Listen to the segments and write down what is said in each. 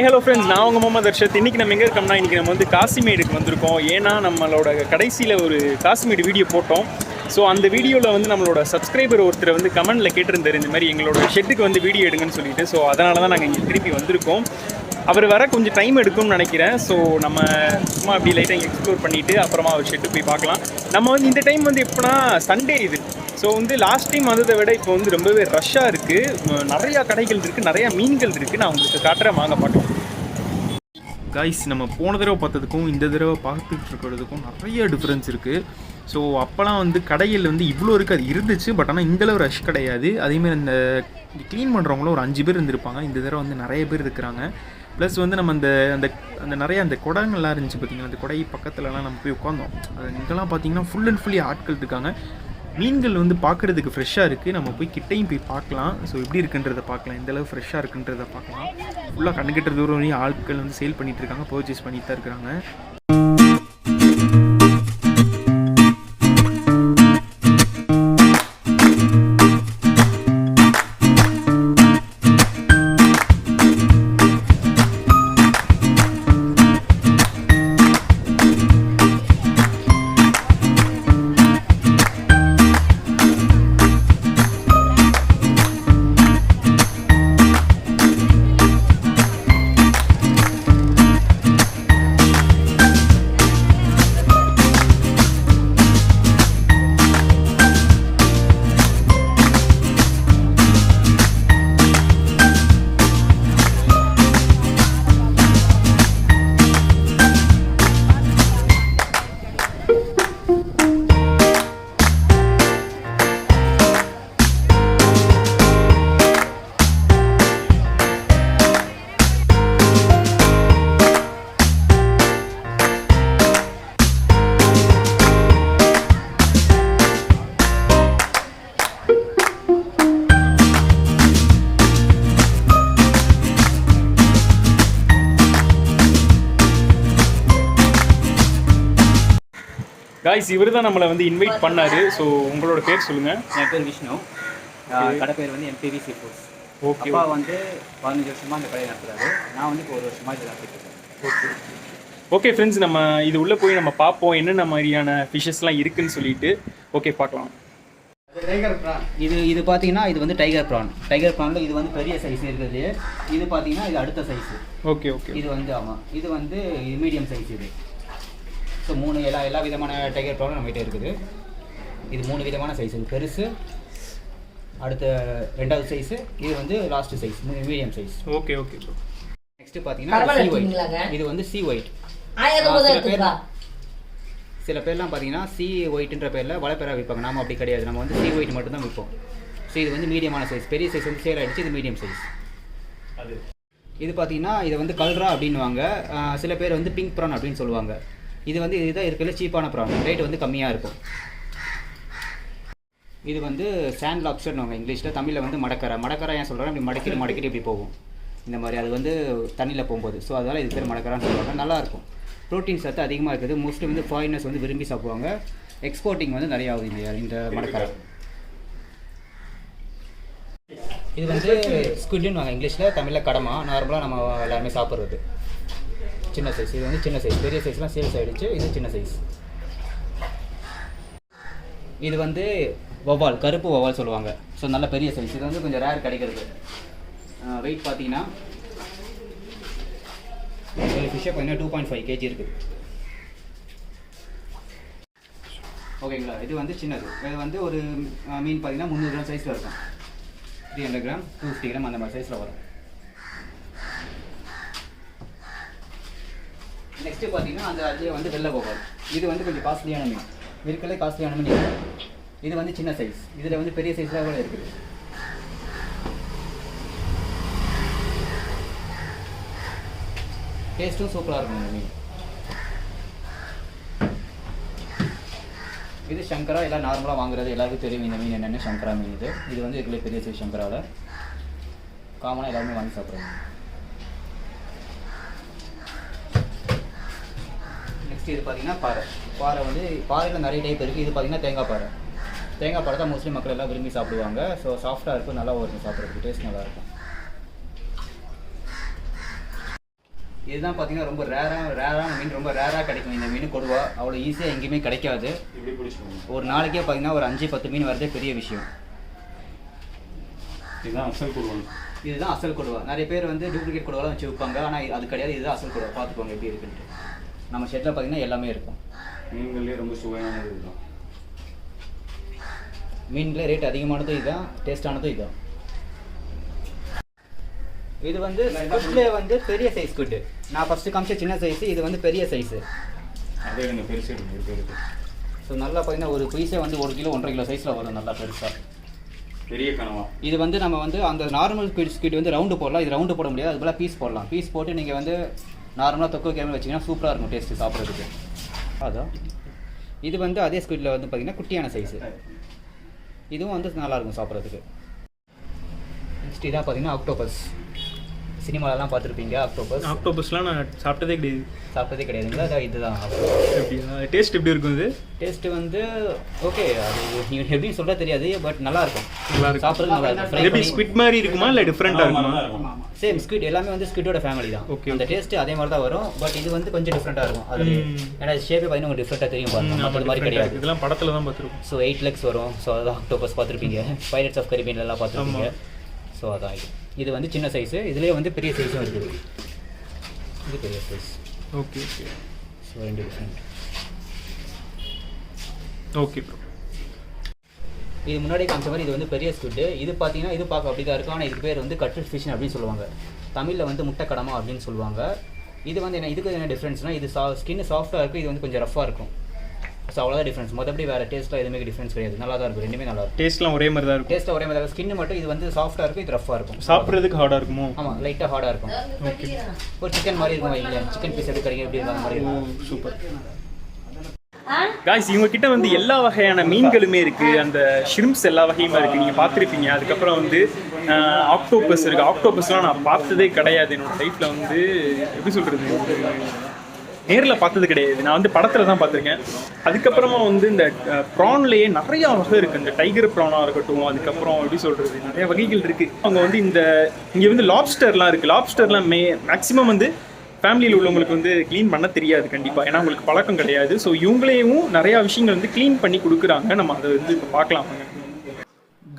Hello friends, நான் உங்கள் முகமது அர்ஷத். இன்றைக்கி நம்ம எங்கே இருக்கோம்னா, இன்றைக்கி நம்ம வந்து காசிமேடுக்கு வந்திருக்கோம். ஏன்னா நம்மளோட கடைசியில் ஒரு காசிமேடு வீடியோ போட்டோம். ஸோ அந்த வீடியோவில் வந்து நம்மளோட சப்ஸ்கிரைபர் ஒருத்தர் வந்து கமெண்டில் கேட்டிருந்தார், இந்த மாதிரி எங்களோட ஷெட்டுக்கு வந்து வீடியோ எடுங்கன்னு சொல்லிட்டு. ஸோ அதனால தான் நாங்கள் இங்கே திருப்பி வந்திருக்கோம். அவர் வர கொஞ்சம் டைம் எடுக்கும்னு நினைக்கிறேன். ஸோ நம்ம சும்மா அப்படி லைட்டாக எக்ஸ்ப்ளோர் பண்ணிவிட்டு அப்புறமா அவர் ஷெட்டு போய் பார்க்கலாம். நம்ம வந்து இந்த டைம் வந்து எப்போனா சண்டே இது. ஸோ வந்து லாஸ்ட் டைம் வந்ததை விட இப்போ வந்து ரொம்பவே ரஷ்ஷாக இருக்குது. நிறையா கடைகள் இருக்குது, நிறையா மீன்கள் இருக்குது. நான் உங்களுக்கு காட்டுறேன், வாங்க பார்க்கலாம். கைஸ், நம்ம போன தடவை பார்த்ததுக்கும் இந்த தடவை பார்த்துட்டு இருக்கிறதுக்கும் நிறைய டிஃப்ரென்ஸ் இருக்குது. ஸோ அப்போலாம் வந்து கடையில் வந்து இவ்வளோ இருக்குது, அது இருந்துச்சு. பட் ஆனால் இந்தளவு ரஷ் கிடையாது. அதேமாதிரி அந்த க்ளீன் பண்ணுறவங்களும் ஒரு 5 பேர் இருந்திருப்பாங்க. இந்த தடவை வந்து நிறைய பேர் இருக்கிறாங்க. ப்ளஸ் வந்து நம்ம அந்த அந்த அந்த நிறைய அந்த குடங்கள்லாம் இருந்துச்சு பார்த்திங்கன்னா, அந்த குடை பக்கத்துலலாம் நம்ம போய் உட்காந்தோம். அது இங்கெல்லாம் பார்த்திங்கன்னா ஃபுல் அண்ட் ஃபுல்லி ஆட்கள் இருக்காங்க. மீன்கள் வந்து பார்க்குறதுக்கு ஃப்ரெஷ்ஷாக இருக்குது. நம்ம போய் கிட்டையும் போய் பார்க்கலாம். ஸோ எப்படி இருக்குன்றதை பார்க்கலாம், எந்தளவு ஃப்ரெஷ்ஷாக இருக்குன்றதை பார்க்கலாம். ஃபுல்லாக கண்ணுக்கிட்ட தூரம் வரையும் ஆட்கள் வந்து சேல் பண்ணிகிட்டு இருக்காங்க, பர்ச்சேஸ் பண்ணிட்டு தான் இருக்கிறாங்க. காய்ஸ், இவர் தான் நம்மளை வந்து இன்வைட் பண்ணார். ஸோ உங்களோட பேர் சொல்லுங்கள். என் பேர் விஷ்ணு. கடை பேர் வந்து MPV சீ ஃபுட்ஸ். ஓகே. அப்பா வந்து 15 வருஷமாக அந்த கடையை நடத்துகிறாரு. நான் வந்து இப்போ 1 வருஷமாக இதை நடத்திட்டுருக்கேன். ஓகே ஓகே ஃப்ரெண்ட்ஸ், நம்ம இது உள்ளே போய் நம்ம பார்ப்போம் என்னென்ன மாதிரியான ஃபிஷ்ஷஸ்லாம் இருக்குதுன்னு சொல்லிட்டு. ஓகே, பார்க்கலாம். டைகர் ப்ரான் இது பார்த்தீங்கன்னா இது வந்து டைகர் ப்ரானில் இது வந்து பெரிய சைஸ் இருக்குது. இது பார்த்தீங்கன்னா இது அடுத்த சைஸு. Okay okay. இது வந்து ஆமாம், இது வந்து மீடியம் சைஸ். இது ஸோ 3 எல்லா விதமான டைகர் ப்ரானும் நம்மகிட்ட இருக்குது. இது 3 விதமான சைஸ். இது பெருசு, அடுத்த 2வது சைஸு, இது வந்து last size medium size. Okay okay bro. Next பார்த்தீங்கன்னா சீ ஒயிட். இது வந்து சீ ஒயிட். சில பேர்லாம் பார்த்தீங்கன்னா சீ ஒயிட்ன்ற பேரில் வலைப்பேரா விற்பாங்க. நாம் அப்படி கிடையாது, நம்ம வந்து சீ ஒயிட் மட்டும்தான் விற்போம். ஸோ இது வந்து மீடியமான சைஸ். பெரிய சைஸ் வந்து சேல் ஆகிடுச்சு, இது மீடியம் சைஸ். இது பார்த்தீங்கன்னா இதை வந்து கல்ரா அப்படின்வாங்க. சில பேர் வந்து பிங்க் ப்ரான் அப்படின்னு சொல்லுவாங்க. இது வந்து இதுதான் இருக்கிறதுல சீப்பான ப்ரான், ரேட் வந்து கம்மியாக இருக்கும். இது வந்து சாண்ட் லாப்ஸ்டர்னுவாங்க இங்கிலீஷில். தமிழில் வந்து மடக்கரா ஏன் சொல்கிறேன், இப்படி மடக்கிட்டு இப்படி போகும் இந்த மாதிரி. அது வந்து தண்ணியில் போகும்போது. ஸோ அதனால் இது பேர் மடக்கரான்னு சொல்லுவாங்க. நல்லாயிருக்கும், ப்ரோட்டீன் சத்து அதிகமாக இருக்குது. மோஸ்ட்லி வந்து ஃபாரினர்ஸ் வந்து விரும்பி சாப்பிடுவாங்க. எக்ஸ்போர்ட்டிங் வந்து நிறைய ஆகுது இந்த மடக்கரா. இது வந்து ஸ்குவிட்னுவாங்க இங்கிலீஷில், தமிழில் கடமா. நார்மலாக நம்ம எல்லாருமே சாப்பிட்றது சின்ன சைஸ். இது வந்து சின்ன சைஸ். பெரிய சைஸ்லாம் சேல்ஸ் ஆகிடுச்சு, இது சின்ன சைஸ். இது வந்து வவ்வால், கருப்பு வவ்வால் சொல்லுவாங்க. ஸோ நல்ல பெரிய சைஸ். இது வந்து கொஞ்சம் ரேர் கிடைக்கிறது. வெயிட் பார்த்தீங்கன்னா ஃபிஷ்ஷை பார்த்தீங்கன்னா 2.5 kg இருக்குது. ஓகேங்களா. இது வந்து சின்னது. இது வந்து ஒரு மீன் பார்த்தீங்கன்னா 300 கிராம் சைஸில் இருக்கும். 300 கிராம் 250 கிராம் அந்த மாதிரி சைஸில் வரும். நெக்ஸ்ட்டு பார்த்தீங்கன்னா அந்த அதுலேயே வந்து வெள்ளை வவ்வால். இது வந்து கொஞ்சம் காஸ்ட்லியான மீன், இருக்கலே காஸ்ட்லியான மீன். இது வந்து சின்ன சைஸ். இதில் வந்து பெரிய சைஸில் கூட இருக்குது. டேஸ்ட்டும் சூப்பராக இருக்கும் இந்த மீன். இது சங்கரா. எல்லாம் நார்மலாக வாங்குறது எல்லாருக்கும் தெரியும் இந்த மீன் என்னென்ன சங்கரா மீன். இது வந்து இருக்கலே பெரிய சைஸ் சங்கராவில் காமனாக எல்லாருமே வாங்கி சாப்பிட்றாங்க. நெக்ஸ்ட் இது பார்த்தீங்கன்னா பாறை வந்து பாறையில் நிறைய டைப் இருக்குது. இது பார்த்தீங்கன்னா தேங்காய் பாறை தான் மோஸ்ட்லி மக்கள் எல்லாம் விரும்பி சாப்பிடுவாங்க. ஸோ சாஃப்டாக இருக்கும், நல்லா இருக்கும் சாப்பிட்றதுக்கு, டேஸ்ட் நல்லாயிருக்கும். இதுதான் பார்த்தீங்கன்னா ரொம்ப ரேரான மீன், ரொம்ப ரேராக கிடைக்கும் இந்த மீன். கொடுவா அவ்வளோ ஈஸியாக எங்கேயுமே கிடைக்காது. ஒரு நாளைக்கே பார்த்தீங்கன்னா ஒரு 5-10 மீன் வரதே பெரிய விஷயம். இதுதான் அசல் கொடுவா. நிறைய பேர் வந்து டூப்ளிகேட் கொடுவாலாம் வச்சு விற்பாங்க, ஆனால் அது கிடையாது. இதுதான் அசல் கொடுவா. பார்த்துக்கோங்க எப்படி இருக்குன்ட்டு. நம்ம ஷெட்டில் பார்த்தீங்கன்னா எல்லாமே இருக்கும். மீன்களே ரொம்ப சுவையானது இதுதான். மீன்களே ரேட் அதிகமானதும் இதுதான், டேஸ்டானதும் இதுதான். இது வந்து ஸ்குட்லேயே வந்து பெரிய சைஸ் ஸ்குட். நான் ஃபஸ்ட்டு காமிச்ச சின்ன சைஸு, இது வந்து பெரிய சைஸு. அதே எனக்கு பெருசு இருக்குது. ஸோ நல்லா பார்த்தீங்கன்னா ஒரு பீஸே வந்து 1 கிலோ 1.5 கிலோ சைஸில் வரும், நல்லா பெருசாக. பெரிய கனவா இது வந்து நம்ம வந்து அந்த நார்மல் ஸ்குட் வந்து ரவுண்டு போடலாம். இது ரவுண்டு போட முடியாது, அது போல் பீஸ் போடலாம். பீஸ் போட்டு நீங்கள் வந்து நார்மலாக தொக்கு வைக்காமல் வச்சிங்கன்னா சூப்பராக இருக்கும் டேஸ்ட்டு சாப்பிட்றதுக்கு. அதான் இது வந்து அதே ஸ்குட்டில் வந்து பார்த்திங்கன்னா குட்டியான சைஸு. இதுவும் வந்து நல்லாயிருக்கும் சாப்பிட்றதுக்கு. நெக்ஸ்ட் இதான் பார்த்தீங்கன்னா ஆக்டோபஸ். சினிமாலலாம் பார்த்துருப்பீங்க ஆக்டோபஸ். ஆக்டோபஸ்லாம் நான் சாப்பிட்டதே கிடையாதுங்களா? அதான் இதுதான். அப்படியா? டேஸ்ட் எப்படி இருக்கும் இது? டேஸ்ட்டு வந்து ஓகே, அது நீங்கள் எப்படின்னு சொல்ல தெரியாது, பட் நல்லாயிருக்கும். சாப்பிட்றது நல்லா இருக்கும். எப்படி ஸ்குவிட் மாதிரி இருக்குமா இல்லை டிஃப்ரெண்ட்டாக இருக்குமா? சேம் ஸ்குவிட், எல்லாமே வந்து ஸ்குவிட்டோட ஃபேமிலி தான். ஓகே. அந்த டேஸ்ட்டு அதே மாதிரி தான் வரும், பட் இது வந்து கொஞ்சம் டிஃப்ரெண்ட்டாக இருக்கும். அது ஏன்னா ஷேப்பே பார்த்தீங்கன்னா உங்களுக்கு டிஃப்ரெண்ட்டாக தெரியும் பாருங்க, மற்ற மாதிரி கிடையாது. இதெல்லாம் படத்தில் தான் பார்த்துருக்கோம். ஸோ 8 legs வரும். ஸோ அதான் ஆக்டோபஸ் பார்த்துருப்பீங்க, பைரட்ஸ் ஆஃப் கரீபியன்லாம் பார்த்துருப்பீங்க. ஸோ அதான் இது வந்து சின்ன சைஸு. இதுலேயே வந்து பெரிய சைஸும் இருக்குது. இது பெரிய size. Okay. So 2 different. Okay bro. இது முன்னாடி காமிச்ச மாதிரி இது வந்து பெரிய ஸ்குட். இது பார்த்தீங்கன்னா இது பார்க்க அப்படி தான் இருக்கும், ஆனால் இதுக்கு பேர் வந்து கட்டில் ஃபிஷ் அப்படின்னு சொல்லுவாங்க. தமிழில் வந்து முட்டை கடமா அப்படின்னு சொல்லுவாங்க. இது வந்து என்ன, இதுக்கு என்ன டிஃப்ரென்ஸ்னால் இது ஸ்கின் சாஃப்ட்டாக இருக்கும், இது வந்து கொஞ்சம் ரஃபாக இருக்கும். ஸோ அவ்வளோதான் டிஃப்ரென்ஸ். மற்றபடி வேறு டேஸ்ட்டில் எதுவுமே டிஃப்ரென்ஸ் கிடையாது. நல்லா தான் இருக்கும், ரெண்டுமே நல்லா இருக்கும். டேஸ்ட்லாம் ஒரே மாதிரி தான் இருக்கும். டேஸ்ட்டில் ஒரே மாதிரி தான். ஸ்கின் மட்டும் இது வந்து சாஃப்ட்டாக இருக்கும், இது ரஃபாக இருக்கும். சாப்பிட்றதுக்கு ஹார்டாக இருக்குமோ? ஆமாம், லைட்டாக ஹார்டாக இருக்கும். ஒரு சிக்கன் மாதிரி இருக்கும் வைங்களேன். சிக்கன் பீஸ் எப்படி கிடைக்கும் எப்படி அந்த மாதிரி இருக்கும். சூப்பர். காய்ஸ், இவங்க கிட்ட வந்து எல்லா வகையான மீன்களுமே இருக்குது. அந்த ஷ்ரிம்ப்ஸ் எல்லா வகையுமே இருக்குது, நீங்கள் பார்த்துருப்பீங்க. அதுக்கப்புறம் வந்து ஆக்டோபஸ் இருக்குது. ஆக்டோபஸ்லாம் நான் பார்த்ததே கிடையாது என்னோட லைஃப்பில். வந்து எப்படி சொல்கிறது, நேரில் பார்த்தது கிடையாது. நான் வந்து படத்தில் தான் பார்த்துருக்கேன். அதுக்கப்புறமா வந்து இந்த ப்ரான்லேயே நிறையா வகை இருக்குது. இந்த டைகர் ப்ரானாக இருக்கட்டும், அதுக்கப்புறம் எப்படி சொல்கிறது, நிறைய வகைகள் இருக்குது. அவங்க வந்து இங்கே வந்து லாப்ஸ்டர்லாம் இருக்குது. லாப்ஸ்டர்லாம் மேக்ஸிமம் வந்து ஃபேமிலியில் உள்ளவங்களுக்கு வந்து க்ளீன் பண்ண தெரியாது கண்டிப்பாக, ஏன்னா உங்களுக்கு பழக்கம் கிடையாது. ஸோ இவங்களையும் நிறையா விஷயங்கள் வந்து க்ளீன் பண்ணி கொடுக்குறாங்க. நம்ம அதை வந்து இப்போ பார்க்கலாம்.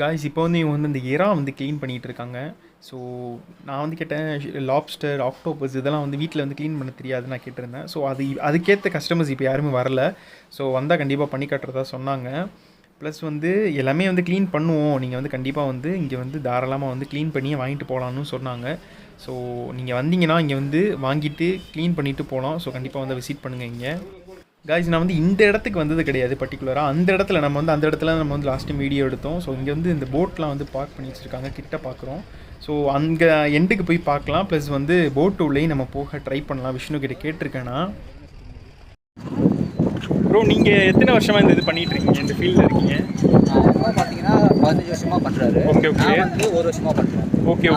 காய்ஸ், இப்போ வந்து இவங்க வந்து இந்த இறா வந்து க்ளீன் பண்ணிகிட்டு இருக்காங்க. ஸோ நான் வந்து கேட்டேன், லாப்ஸ்டர், ஆக்டோபஸ் இதெல்லாம் வந்து வீட்டில் வந்து க்ளீன் பண்ண தெரியாதுன்னு நான் கேட்டிருந்தேன். ஸோ அதுக்கேற்ற கஸ்டமர்ஸ் இப்போ யாருமே வரல. ஸோ வந்தால் கண்டிப்பாக பண்ணி காட்டுறதா சொன்னாங்க. ப்ளஸ் வந்து எல்லாமே வந்து க்ளீன் பண்ணுவோம், நீங்கள் வந்து கண்டிப்பாக வந்து இங்கே வந்து தாராளமாக வந்து க்ளீன் பண்ணியே வாங்கிட்டு போகலான்னு சொன்னாங்க. ஸோ நீங்கள் வந்தீங்கன்னா இங்கே வந்து வாங்கிட்டு க்ளீன் பண்ணிவிட்டு போகலாம். ஸோ கண்டிப்பாக வந்து விசிட் பண்ணுங்கள் இங்கே. காய்ஸ், நான் வந்து இந்த இடத்துக்கு வந்தது கிடையாது பர்டிகுலராக. அந்த இடத்துல நம்ம வந்து லாஸ்ட் டைம் வீடியோ எடுத்தோம். ஸோ இங்கே வந்து இந்த போட்லாம் வந்து பார்க் பண்ணி வச்சுருக்காங்க, கிட்ட பார்க்குறோம். ஸோ அங்கே எண்டுக்கு போய் பார்க்கலாம். ப்ளஸ் வந்து போட்டு உள்ளேயும் நம்ம போக ட்ரை பண்ணலாம். விஷ்ணு கிட்ட கேட்டிருக்கேன்னா. ப்ரோ, நீங்கள் எத்தனை வருஷமாக இந்த இது பண்ணிகிட்டு இருக்கீங்க, இந்த ஃபீல்டில் இருக்கீங்க? பார்த்தீங்கன்னா 15 வருஷமாக பண்ணுறாரு. ஓகே. நான் வந்து 1 வருஷமாக பண்ணுறேன். ஓகே.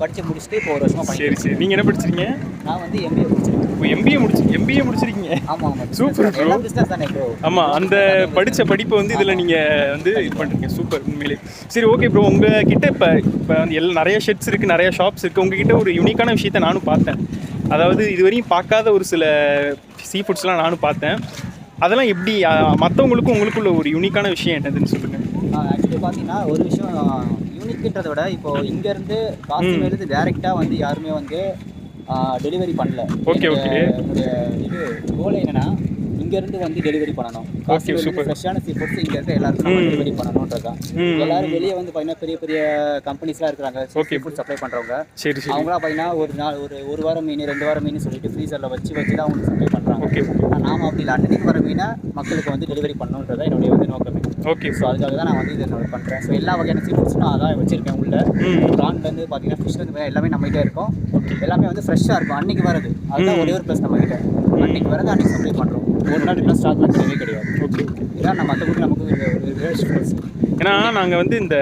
படித்து முடிச்சுட்டு இப்போ 1 வருஷமாக பண்ணி. சரி. நீங்கள் என்ன படிச்சிருக்கீங்க? நான் வந்து MBA முடிச்சிருக்கேன். இப்போ எம்பிஏ முடிச்சிருக்கீங்க? ஆமாம். Super bro. பிஸ்னஸ் தானே ப்ரோ? ஆமாம், அந்த படித்த படிப்பை வந்து இதில் நீங்கள் வந்து இது பண்ணுறீங்க. சூப்பர், உண்மையிலே. சரி, ஓகே ப்ரோ. உங்ககிட்ட இப்போ வந்து நிறைய ஷெட்ஸ் இருக்குது, நிறைய ஷாப்ஸ் இருக்குது. உங்ககிட்ட ஒரு யூனிக்கான விஷயத்தை நானும் பார்த்தேன். அதாவது இதுவரையும் பார்க்காத ஒரு சில சீ ஃபுட்ஸ்லாம் நானும் பார்த்தேன். அதெல்லாம் எப்படி மற்றவங்களுக்கும் உங்களுக்குள்ள ஒரு யூனிக்கான விஷயம் என்னதுன்னு சொல்லுங்கள். ஆக்சுவலி பார்த்தீங்கன்னா ஒரு விஷயம் யூனிக்ன்றதை விட, இப்போது இங்கேருந்து காசிமேலேருந்து டேரெக்டாக வந்து யாருமே வந்து டெலிவரி பண்ணல. ஓகே. என்னுடைய இது கோல் என்னன்னா, இங்கேருந்து வந்து டெலிவரி பண்ணணும். ஃப்ரெஷ்ஷான சீ ஃபுட்ஸ் இங்கேருந்து எல்லாருக்கும் நம்ம டெலிவரி பண்ணணுன்றது தான். எல்லாரும் வெளியே வந்து பார்த்தீங்கன்னா பெரிய பெரிய கம்பெனிஸ்லாம் இருக்கிறாங்க, சீ ஃபுட் சப்ளை பண்ணுறவங்க. சரி. அவங்களாம் பார்த்தீங்கன்னா ஒரு வாரம் மீன் 2 வாரம் மீன் சொல்லிட்டு ஃப்ரீசரில் வச்சு தான் அவங்களுக்கு சப்ளை பண்ணுறாங்க. ஓகே. நாம அப்படி இல்லை, அன்னைக்கு வர மீனை மக்களுக்கு வந்து டெலிவரி பண்ணணுன்றதான் என்னுடைய வந்து நோக்கமே. ஓகே. ஸோ அதுக்காக தான் நான் வந்து இதை பண்ணுறேன். ஸோ எல்லா வகையான சீ ஃபுட்ஸும் நான் அதான் வச்சுருக்கேன் உள்ள. ப்ரான்லேருந்து பார்த்தீங்கன்னா ஃபிஷ்லேருந்து எல்லாமே நம்மகிட்டே இருக்கும். எல்லாமே வந்து ஃப்ரெஷ்ஷாக இருக்கும். அன்றைக்கி வரது அதுதான் ஒரே ஒரு ப்ளஸ் நம்மகிட்ட. அன்றைக்கி வரது அன்றைக்கி சப்ளை பண்ணுறோம். ஒரு நாள் இன்னும் ஸ்டாக்லாம் கிடையவே கிடையாது. ஓகே. இதான் நம்ம மற்றபடி நமக்கு ஒரு வேஸ்ட் ப்ளஸ். ஏன்னா நாங்கள் வந்து இந்த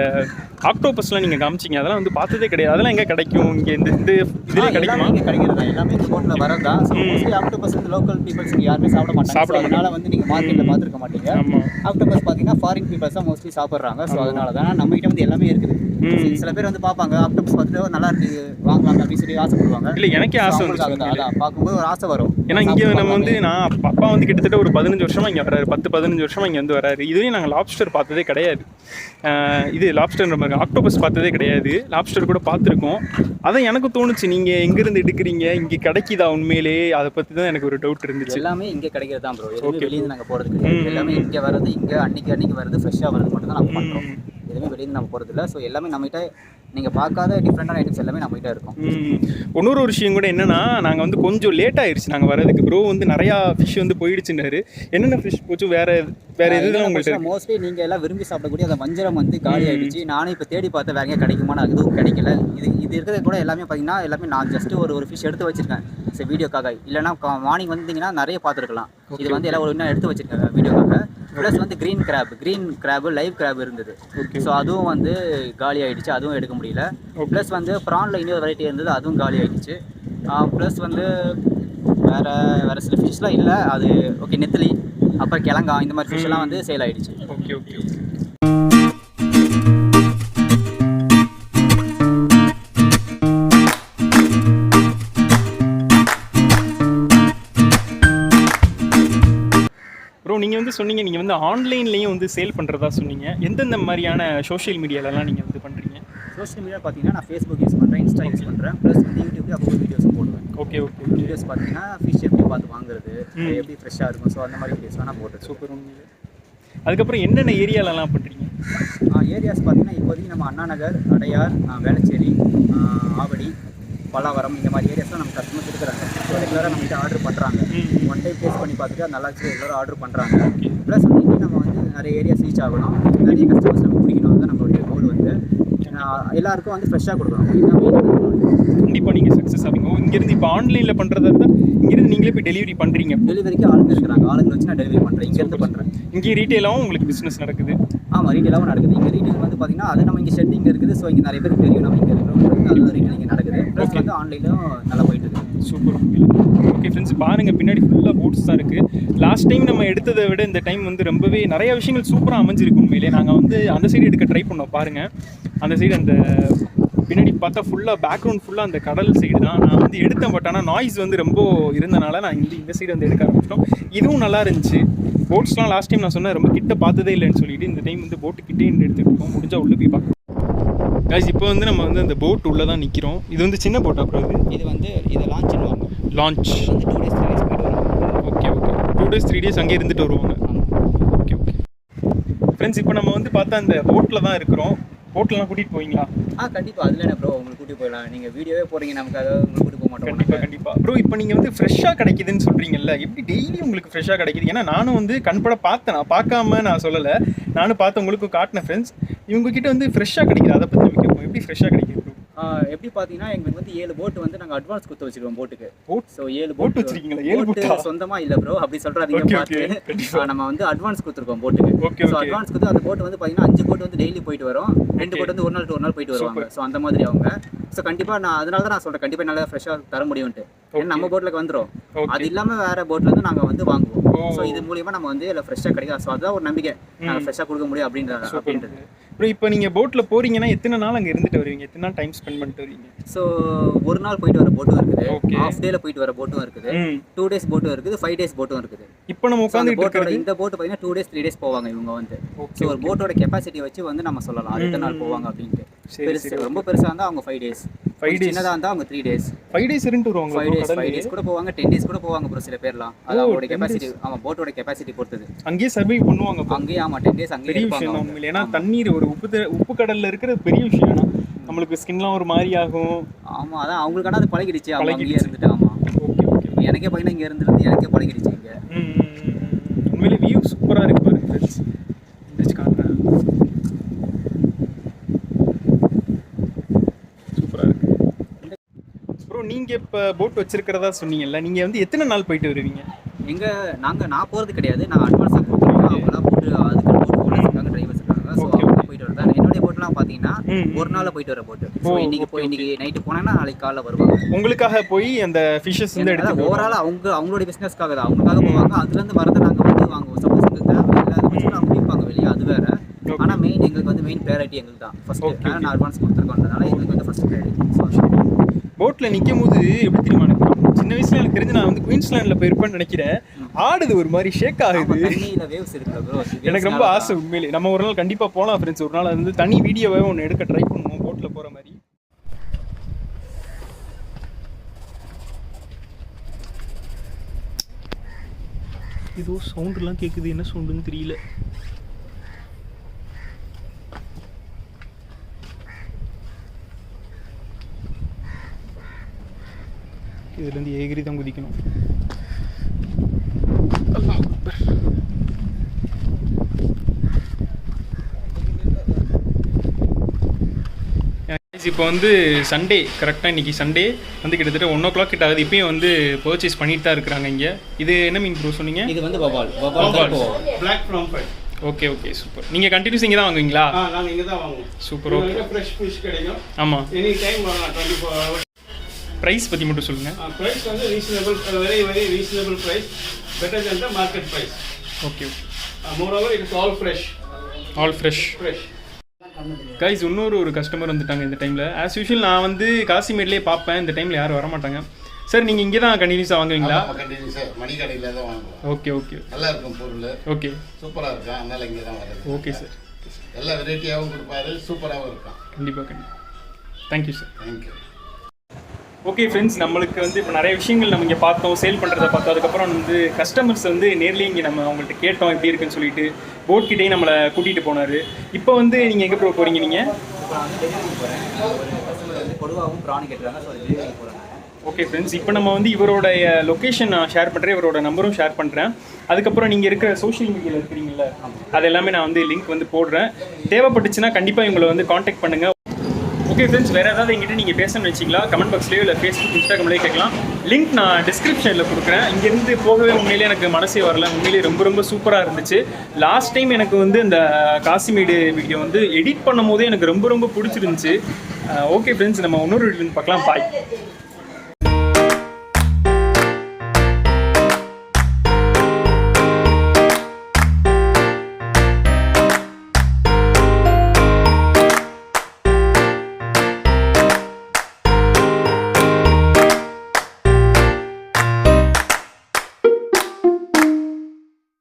ஆக்டோபஸ்லாம் நீங்கள் காமிச்சிங்க, அதெல்லாம் வந்து பார்த்ததே கிடையாது. அதெல்லாம் எங்கே கிடைக்கும்? இங்கே இந்த இதில் கிடைக்குமா? இங்கே கிடைக்கிறது எல்லாமே இந்த போட்டில் வரதா. ஸோ மோஸ்ட்லி ஆக்டோபஸ் வந்து லோக்கல் பீப்பிள்ஸ் இங்கே யாருமே சாப்பிட மாட்டாங்க. அதனால வந்து நீங்கள் மார்க்கெட்டில் பார்த்துருக்க மாட்டீங்க. ஆக்டோபஸ் பார்த்தீங்கன்னா ஃபாரின் பீப்பிள்ஸ் தான் மோஸ்ட்லி சாப்பிட்றாங்க. ஸோ அதனால தான் நம்ம கிட்ட வந்து எல்லாமே இருக்குது. சில பேர் வந்து பார்ப்பாங்க ஆக்டோபஸ் பார்த்துட்டு நல்லா இருக்கு வாங்கலாம் அப்படின்னு சொல்லி ஆசைப்படுவாங்க. இல்லை எனக்கே ஆசை வந்து அதான் பார்க்கும்போது ஒரு ஆசை வரும். ஏன்னா இங்கே நம்ம வந்து நான் அப்பா வந்து கிட்டத்தட்ட ஒரு 15 வருஷமாக இங்கே வராரு, 10-15 வருஷமாக இங்கே வந்து வராரு. இதுலேயும் நாங்கள் லாப்ஸ்டர் பார்த்ததே கிடையாது. இது லாப்ஸ்டர்ன்ற மாதிரி ஆக்டோபஸ் பார்த்ததே கிடையாது. லாப்ஸ்டர் கூட பார்த்துருக்கோம். அதான் எனக்கு தோணுச்சு, நீங்கள் எங்கேருந்து எடுக்கிறீங்க, இங்கே கிடைக்குதா உண்மையிலே, அதை பற்றி தான் எனக்கு ஒரு டவுட் இருந்துச்சு. எல்லாமே இங்கே கிடைக்கிறது தான் ப்ரோ. எதுவுமே வெளியிருந்து நாங்கள் போகிறது கிடையாது. எல்லாமே இங்கே வர்றது, இங்கே அன்னைக்கு வர்றது, ஃப்ரெஷ்ஷாக வர்றது மட்டும் தான் நாங்கள் பண்ணுறோம். எதுவுமே வெளியிருந்து நம்ம போகிறது இல்லை. ஸோ எல்லாமே நம்மகிட்ட நீங்கள் பார்க்காத டிஃப்ரெண்டான ஐட்டம்ஸ் எல்லாமே நம்மகிட்ட இருக்கும். இன்னொரு விஷயம் கூட என்னன்னா, நாங்கள் வந்து கொஞ்சம் லேட் ஆயிடுச்சு நாங்கள் வரதுக்கு. ப்ரோ வந்து நிறையா ஃபிஷ் வந்து போயிடுச்சுன்னாரு. என்னென்ன ஃபிஷ் போச்சு? வேறு எதுவும் உங்களுக்கு மோஸ்ட்லி நீங்கள் எல்லாம் விரும்பி சாப்பிடக்கூடிய அந்த வஞ்சரம் வந்து காலி ஆகிடுச்சு. நானும் இப்போ தேடி பார்த்தேன் வேற எங்கேயா கிடைக்குமா, எதுவும் கிடைக்கல. இது இருக்கிறது கூட எல்லாமே பார்த்தீங்கன்னா எல்லாமே நான் ஜஸ்ட்டு ஒரு ஃபிஷ் எடுத்து வச்சிருக்கேன் சரி வீடியோக்காக. இல்லைனா மார்னிங் வந்தீங்கன்னா நிறைய பார்த்துருக்கலாம். இது வந்து எல்லாம் ஒரு இன்னும் எடுத்து வச்சிருக்காங்க வீடியோக்காக. ப்ளஸ் வந்து க்ரீன் கிராப் லைவ் கிராப் இருந்தது. ஸோ அதுவும் வந்து காலி ஆகிடுச்சு, அதுவும் எடுக்க முடியல. ப்ளஸ் வந்து ப்ரானில் இன்னொரு வெரைட்டி இருந்தது, அதுவும் காலி ஆகிடுச்சு. ப்ளஸ் வந்து வேறு சில ஃபிஷ்லாம் இல்லை. அது ஓகே நெத்திலி அப்புறம் கிழங்கா இந்த மாதிரி ஃபிஷ்லாம் வந்து சேல் ஆகிடுச்சு. ஓகே ஓகே ப்ரோ, நீங்கள் வந்து சொன்னீங்க நீங்கள் வந்து ஆன்லைன்லேயும் வந்து சேல் பண்ணுறதா சொன்னீங்க. எந்தெந்த மாதிரியான சோஷியல் மீடியாலலாம் நீங்கள் வந்து பண்ணுறீங்க? சோஷியல் மீடியா பார்த்தீங்கன்னா நான் ஃபேஸ்புக் யூஸ் பண்ணுறேன், இன்ஸ்டா யூஸ் பண்ணுறேன். ப்ளஸ் வந்து யூடியூப்லேயே அப்போ வீடியோஸ் போடுவேன். ஓகே வீடியோஸ் பார்த்தீங்கன்னா ஃபிஷ் எப்படி பார்த்து வாங்குறது, எப்படி ஃப்ரெஷ்ஷாக இருக்கும். ஸோ அந்த மாதிரி வீடியோஸ்லாம் நான் போட்டு சூப்பர். அதுக்கப்புறம் என்னென்ன ஏரியாலலாம் பண்ணுறீங்க? ஏரியாஸ் பார்த்தீங்கன்னா இப்போதைக்கு நம்ம அண்ணா நகர், அடையார், வேளச்சேரி, ஆவடி, பல்லாவரம் இந்த மாதிரி ஏரியாஸ்லாம் நம்ம கஸ்டமர்ஸ் இருக்கிறாங்க. ஸோ ரெகுலராக நம்மகிட்ட ஆர்டர் பண்ணுறாங்க. ஒன் டைம் டேஸ்ட் பண்ணி பார்த்துட்டு அது நல்லா ரெகுலராக ஆர்டர் பண்ணுறாங்க. ப்ளஸ் வந்து இங்கே நம்ம வந்து நிறைய ஏரியாஸ் ரீச் ஆகணும், நிறைய கஸ்டமர்ஸ் நம்ம பிடிக்கணும். தான் நம்மளுடைய கோல் வந்து எல்லாருக்கும் வந்து ஃப்ரெஷ்ஷாக கொடுக்கணும். கண்டிப்பாக நீங்கள் சக்ஸஸ் ஆகுங்க. இங்கேருந்து இப்போ ஆன்லைனில் பண்ணுறதா இருந்தால் இங்கேருந்து நீங்களே போய் டெலிவரி பண்ணுறீங்க? டெலிவரிக்கு ஆளுங்க இருக்கிறாங்க, ஆளுங்க வச்சு நான் டெலிவரி பண்ணுறேன். இங்கேருந்து பண்ணுறேன். இங்கே ரீட்டெயிலாகவும் உங்களுக்கு பிஸ்னஸ் நடக்குது? ஆமாம், ரீட்டெயிலாகவும் நடக்குது. இங்கே ரீட்டெயில் வந்து பார்த்தீங்கன்னா அது நம்ம இங்கே ஷெட்டிங் இருக்குது. ஸோ இங்கே நிறைய பேர் தெரியும் நம்ம இங்கே இருக்கிறவங்களுக்கு நல்ல ரீட்டெயில் இங்கே நடக்குது. ப்ளஸ் வந்து ஆன்லைனிலும் நல்லா போயிட்டு இருக்குது. சூப்பர். ஓகே ஃப்ரெண்ட்ஸ், பாருங்கள் பின்னாடி ஃபுல்லாக போட்ஸ் தான் இருக்குது. லாஸ்ட் டைம் நம்ம எடுத்ததை விட இந்த டைம் வந்து ரொம்பவே நிறைய விஷயங்கள் சூப்பராக அமைஞ்சிருக்கு. உண்மையிலே நாங்கள் வந்து அந்த சைடு எடுக்க ட்ரை பண்ணோம். பாருங்கள் அந்த சைடு அந்த பின்னாடி பார்த்தா ஃபுல்லாக பேக்ரவுண்ட் ஃபுல்லாக அந்த கடல் சைடு தான் நான் வந்து எடுத்தேன். பட் ஆனால் நாய்ஸ் வந்து ரொம்ப இருந்தனால நான் இந்த சைடு வந்து எடுக்க ஆரம்பிச்சிட்டோம். இதுவும் நல்லா இருந்துச்சு. போட்ஸ்லாம் லாஸ்ட் டைம் நான் சொன்னேன் ரொம்ப கிட்ட பார்த்ததே இல்லைன்னு சொல்லிட்டு இந்த டைம் வந்து போட்டு கிட்டே எடுத்துகிட்டு இருக்கோம். முடிஞ்சால் உள்ளே போய் பார்க்கலாம். கைஸ் இப்போ வந்து நம்ம வந்து அந்த போட் உள்ளே தான் நிற்கிறோம். இது வந்து சின்ன போட். அப்புறம் இது வந்து இதை லான்ச்னுவாங்க. லான்ச் வந்து 2 days 3 days போயிட்டு வருவாங்க. ஓகே 2 days 3 days அங்கே இருந்துட்டு வருவாங்க. ஓகே ஃப்ரெண்ட்ஸ், இப்போ நம்ம வந்து பார்த்தா அந்த போட்டில் தான் இருக்கிறோம். போட்லாம் கூட்டிகிட்டு போவீங்களா? கண்டிப்பாக. அதில் என்ன ப்ரோ உங்களுக்கு கூட்டிகிட்டு போயிடலாம். நீங்கள் வீடியோவே போகிறீங்க, நமக்காக உங்களுக்கு கூட்டிகிட்டு போக மாட்டோம். கண்டிப்பாா ப்ரோ. இப்போ நீங்கள் வந்து ஃப்ரெஷ்ஷாக கிடைக்குதுன்னு சொல்கிறீங்கல்ல, எப்படி டெய்லி உங்களுக்கு ஃப்ரெஷ்ஷாக கிடைக்குது? ஏன்னா நானும் வந்து கண்பட பார்த்தேன், நான் பார்க்காம நான் சொல்லலை, நானும் பார்த்து உங்களுக்கும் காட்டினேன். ஃப்ரெண்ட்ஸ் இவங்ககிட்ட வந்து ஃப்ரெஷ்ஷாக கிடைக்குது, அதை பற்றி நம்ம கேட்போம். எப்படி ஃப்ரெஷ்ஷாக கிடைக்குது ப்ரோ? எப்படி பார்த்தீங்கன்னா எங்களுக்கு வந்து 7 போட் வந்து நாங்கள் அட்வான்ஸ் கொடுத்து வச்சிருக்கோம் போட்டுக்கு. ஸோ 7 போட் வச்சிருக்கீங்களா? 7 போட் சொந்தமாக இல்லை ப்ரோ, அப்படி சொல்கிறாதீங்க. பார்த்து நம்ம வந்து அட்வான்ஸ் கொடுத்துருக்கோம் போட்டுக்கு. ஸோ அட்வான்ஸ் கொடுத்து அந்த போட் வந்து பார்த்தீங்கன்னா 5 போட் வந்து டெய்லி போயிட்டு வரும், 2 போட் வந்து ஒரு நாள் போயிட்டு வருவாங்க. ஸோ அந்த மாதிரி அவங்க. ஸோ கண்டிப்பாக நான் அதனால தான் நான் சொல்கிறேன், கண்டிப்பாக நல்லா ஃப்ரெஷ்ஷாக தர முடியும்ட்டு. ஏன்னா நம்ம போட்டில் வந்துடும். அது இல்லாமல் வேறு போட்டில் வந்து நாங்கள் வந்து வாங்குவோம். ஸோ இது மூலியமாக நம்ம வந்து இல்லை ஃப்ரெஷ்ஷாக கிடைக்கும். ஸோ அதுதான் ஒரு நம்பிக்கை, நாங்கள் ஃப்ரெஷ்ஷாக கொடுக்க முடியும் அப்படின்றது. இப்போ நீங்கள் போட்டில் போகிறீங்கன்னா எத்தனை நாள் அங்கே இருந்துட்டு வருவீங்க? எத்தனை நாள் டைம் ஸ்பெண்ட் பண்ணிட்டு வருவீங்க? ஸோ ஒரு நாள் போயிட்டு வர போட்டும் இருக்குது, ஹாஃப் டேல போயிட்டு வர போட்டும் இருக்குது, 2 days போட்டும் இருக்குது, 5 days போட்டும் இருக்குது. இப்போ நம்ம உட்காந்து போட்டோட இந்த போட்டு பார்த்தீங்கன்னா 2 days 3 days போவாங்க இவங்க வந்து. ஸோ ஒரு போட்டோட கெப்பாசிட்டி வச்சு வந்து நம்ம சொல்லலாம் அது எத்தனை நாள் போவாங்க அப்படின்ட்டு. பெருசு ரொம்ப பெருசாக இருந்தால் அவங்க 5 days, சின்னதாக இருந்தால் அவங்க 3 days. 5 days இருந்துட்டு வருவாங்க. 5 days கூட போவாங்க, 10 days கூட போவாங்க ப்ரோ சில பேர்லாம். அது அவங்களோட கெப்பாசிட்டி. ஆமாம், போட்டோட கெப்பாசிட்டி பொறுத்தது. அங்கேயே சர்வை பண்ணுவாங்க. அங்கேயே 10 days அங்கேயே இருப்பாங்க. ஏன்னா தண்ணீர் ஒரு உப்பு கடல்ல இருக்கிற பெரிய விஷயம். ஏன்னா நம்மளுக்கு ஸ்கின்லாம் ஒரு மாதிரி ஆகும். ஆமாம், அதான் அவங்களுக்கான அது பழகிடுச்சு. அவங்க அங்கேயே இருந்துட்டு. ஆமாம், எனக்கே பார்த்தீங்கன்னா இங்கே இருந்துருந்து எனக்கே பழகிடுச்சு இங்கே. உண்மையிலே வியூ சூப்பராக இருக்கு பாருங்க ஃப்ரெண்ட்ஸ். காட்டுறேன், சூப்பராக இருக்கு ப்ரோ. நீங்கள் இப்போ போட் வச்சிருக்கிறதா சொன்னீங்கல்ல, நீங்கள் வந்து எத்தனை நாள் போயிட்டு வருவீங்க? நான் போகிறது கிடையாது, நான் அட்வான்ஸாக கொடுப்பேன். அவங்களாம் போட்டு அதுக்கு போட்டு ஓனர்ஸ் இருக்காங்க, டிரைவர்ஸ் இருக்காங்க. ஸோ அவங்க போயிட்டு வருவேன். என்னுடைய போட்டுலாம் போட்லாம் பார்த்தீங்கன்னா ஒரு நாள் போயிட்டு வர போட்டு. ஸோ இன்னைக்கு நைட்டு போனாங்கன்னா நாளைக்கு காலைல வருவாங்க. உங்களுக்காக போய் அந்த ஃபிஷஸ் வந்து எடுத்து ஓவரால் அவங்களுடைய பிஸ்னஸ்க்காக தான் அவங்களுக்காக போவாங்க. அதுலேருந்து வரதை நாங்கள் வந்து வாங்குவோம். சப்போஸ் எங்களுக்கு தேவை இல்லை அதை வச்சு அவங்க விற்பாங்க வெளியே, அது வேறு. ஆனால் மெயின் எங்களுக்கு வந்து மெயின் ப்ரையாரிட்டி எங்களுக்கு தான் ஃபஸ்ட்டு. நான் அட்வான்ஸ் கொடுத்துருக்கோன்றதுனால எங்களுக்கு வந்து ஃபஸ்ட் ப்ரையாரிட்டி. போட்டில் நிற்கும் போது எப்படி தெரியுமா, சின்ன வயசுல எனக்கு தெரிஞ்சு நான் வந்து குயின்ஸ்லாண்டில் போயிருப்பேன்னு நினைக்கிறேன். ஆடுது ஒரு மாதிரி ஷேக் ஆகுது. தண்ணியில் வேவ்ஸ் இருக்குல்ல ப்ரோ, எனக்கு ரொம்ப ஆசை உண்மையிலே. நம்ம ஒரு நாள் கண்டிப்பாக போகலாம் ஃப்ரெண்ட்ஸ். ஒரு நாள் அது வந்து தனி வீடியோவை ஒன்று எடுக்க ட்ரை பண்ணுவோம் போட்டில் போகிற மாதிரி. ஏதோ சவுண்டுலாம் கேட்குது, என்ன சவுண்டுன்னு தெரியல. இதுலேருந்து ஏகிரி தான் குதிக்கணும். இப்போ வந்து சண்டே, கரெக்டாக இன்றைக்கி சண்டே வந்து கிட்டத்தட்ட 1 o'clock கிட்ட ஆகுது. இப்பயும் வந்து பர்ச்சேஸ் பண்ணிட்டு தான் இருக்கிறாங்க இங்கே. இது என்ன மீன் ப்ரோ சொன்னீங்க? இது வந்து வவால் black pomfret. Okay okay super. நீங்கள் கண்டினியூஸ் இங்கே தான் வாங்குவீங்களா? நாங்கள் இங்கே தான் வாங்குவோம். சூப்பர். ஓகே, ஃப்ரெஷ் ஃபிஷ் கிடைக்கும். ஆமாம். எனி டைம் வரலாம் 24 hours. ப்ரைஸ் பற்றி மட்டும் சொல்லுங்கள். ப்ரைஸ் வந்து reasonable, very reasonable price, better than the market price. Okay. Moreover it is all fresh. All fresh. Guys, இன்னொரு கஸ்டமர் வந்துட்டாங்க இந்த டைமில். ஆஸ் யூஷுவல் நான் வந்து காசிமேட்லேயே பார்ப்பேன், இந்த டைமில் யாரும் வர மாட்டாங்க. சார் நீங்கள் இங்கே தான் கண்டினியூஸாக வாங்குவீங்களா? கண்டினியூஸாக மணி கடையில் தான் வாங்குவோம். ஓகே ஓகே, நல்லா இருக்கும் பொருள். ஓகே, சூப்பராக இருக்கும், அதனால் இங்கே தான் வருது. Okay sir. எல்லா வெரைட்டியாகவும் கொடுப்பாரு, சூப்பராகவும் இருக்கும். கண்டிப்பாக. Thank you sir. Thank you. Okay friends, நம்மளுக்கு வந்து இப்போ நிறைய விஷயங்கள் நம்ம இங்கே பார்த்தோம், சேல் பண்ணுறதை பார்த்தோம். அதுக்கப்புறம் வந்து கஸ்டமர்ஸ் வந்து நேர்லேயே இங்கே நம்ம அவங்கள்ட்ட கேட்டோம் எப்படி இருக்குன்னு சொல்லிட்டு. போட் கிட்டேயும் நம்மளை கூட்டிகிட்டு போனார். இப்போ வந்து நீங்கள் எங்கே போகிறீங்க? நீங்கள் இப்போ நான் வந்து டெலிவரி போகிறேன். ஒரு கஸ்டமர் வந்து கொடுவாவும் ப்ரான் கேட்டுறாங்க, ஸோ டெலிவரி போகிறேன். ஓகே ஃப்ரெண்ட்ஸ், இப்போ நம்ம வந்து இவரோடைய லொக்கேஷன் நான் ஷேர் பண்ணுறேன், இவரோட நம்பரும் ஷேர் பண்ணுறேன். அதுக்கப்புறம் நீங்கள் இருக்கிற சோஷியல் மீடியாவில் இருக்கிறீங்களா, அது எல்லாமே நான் வந்து லிங்க் வந்து போடுறேன். தேவைப்பட்டுச்சுன்னா கண்டிப்பாக இவங்களை வந்து காண்டாக்ட் பண்ணுங்கள். ஓகே ஃப்ரெண்ட்ஸ், வேறு ஏதாவது எங்கிட்ட நீங்கள் பேசணும்னு வச்சிக்கலாம், கமெண்ட் பாக்ஸ்லேயோ இல்லை ஃபேஸ்புக், இன்ஸ்டாகிராம்லேயே கேட்கலாம். லிங்க் நான் டிஸ்கிரிப்ஷனில் கொடுக்குறேன். இங்கேருந்து போகவே உண்மையிலேயே எனக்கு மனசே வரல. உண்மையிலேயே ரொம்ப சூப்பராக இருந்துச்சு. லாஸ்ட் டைம் எனக்கு வந்து இந்த காசிமேடு வீடியோ வந்து எடிட் பண்ணும் போதே எனக்கு ரொம்ப பிடிச்சிருந்துச்சு. ஓகே ஃப்ரெண்ட்ஸ், நம்ம இன்னொரு வீடியோ பார்க்கலாம். பாய்.